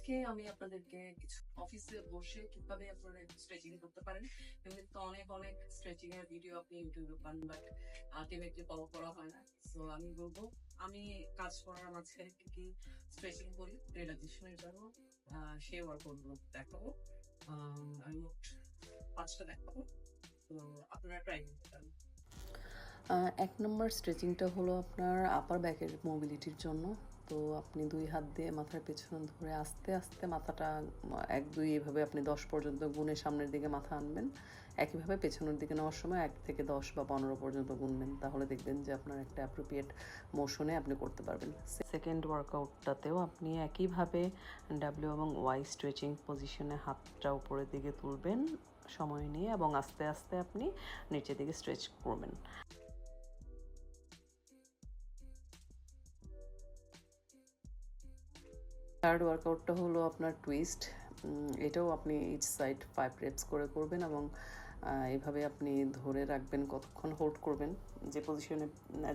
আজকে আমি আপনাদেরকে কিছু অফিসে বসে কিভাবে আপনারা স্ট্রেচিং করতে পারেন। এমনিতে তো অনেক অনেক স্ট্রেচিং এর ভিডিও আপনি ইউটিউবে পান, বাট আলটিমেটলি ফলো করা হয় না। সো আমি বলবো, আমি কাজ করার মাঝখানে কি কি স্ট্রেচিং করি রিল্যাক্সেশনের জন্য, সেই ওয়ার্কআউট গুলো দেখাবো। আমি মোট 5টা দেখাবো, তো আপনারা ট্রাই করতে পারেন। এক নম্বর স্ট্রেচিংটা হলো আপনার আপার ব্যাকের মোবিলিটির জন্য। তো আপনি 2 হাত দিয়ে মাথার পেছনে ধরে আস্তে আস্তে মাথাটা 1 2 এভাবে আপনি 10 পর্যন্ত গুণে সামনের দিকে মাথা আনবেন। একইভাবে পেছনের দিকে নেওয়ার সময় 1 থেকে 10 বা 15 পর্যন্ত গুনবেন। তাহলে দেখবেন যে আপনার একটা অ্যাপ্রোপ্রিয়েট মোশনে আপনি করতে পারবেন। সেকেন্ড ওয়ার্কআউটটাতেও আপনি একইভাবে ডাব্লিউ এবং ওয়াই স্ট্রেচিং পজিশনে হাতটা উপরের দিকে তুলবেন সময় নিয়ে, এবং আস্তে আস্তে আপনি নিচের দিকে স্ট্রেচ করবেন। থার্ড ওয়ার্কআউটটা হলো আপনার টুইস্ট। এটাও আপনি ইচ সাইড 5 রেপস করে করবেন, এবং এইভাবে আপনি ধরে রাখবেন, কতক্ষণ হোল্ড করবেন, যে পজিশনে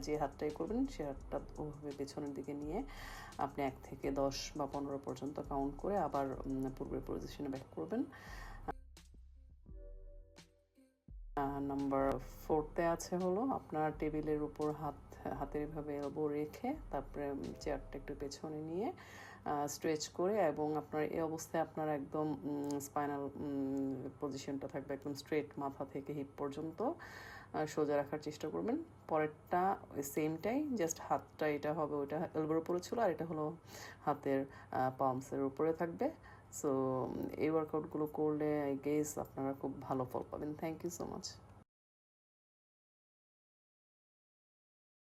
যে হাতটাই করবেন সে হাতটা ওভাবে পেছনের দিকে নিয়ে আপনি 1 থেকে 10 বা 15 পর্যন্ত কাউন্ট করে আবার পূর্বের পজিশনে ব্যাক করবেন। নাম্বার 4তে আছে হলো আপনার টেবিলের উপর হাতের এভাবে এলবো রেখে তারপরে চেয়ারটা একটু পেছনে নিয়ে স্ট্রেচ করে, এবং আপনার এই অবস্থায় আপনার একদম স্পাইনাল পজিশনটা থাকবে একদম স্ট্রেট, মাথা থেকে হিপ পর্যন্ত সোজা রাখার চেষ্টা করবেন। পরেরটা ওই সেমটাই, জাস্ট হাতটা এটা হবে, ওইটা এলবোর উপরে ছিল, আর এটা হলো হাতের পালমসের উপরে থাকবে। সো এই ওয়ার্কআউটগুলো করলে আই গেস আপনারা খুব ভালো ফল পাবেন। Thank you so much.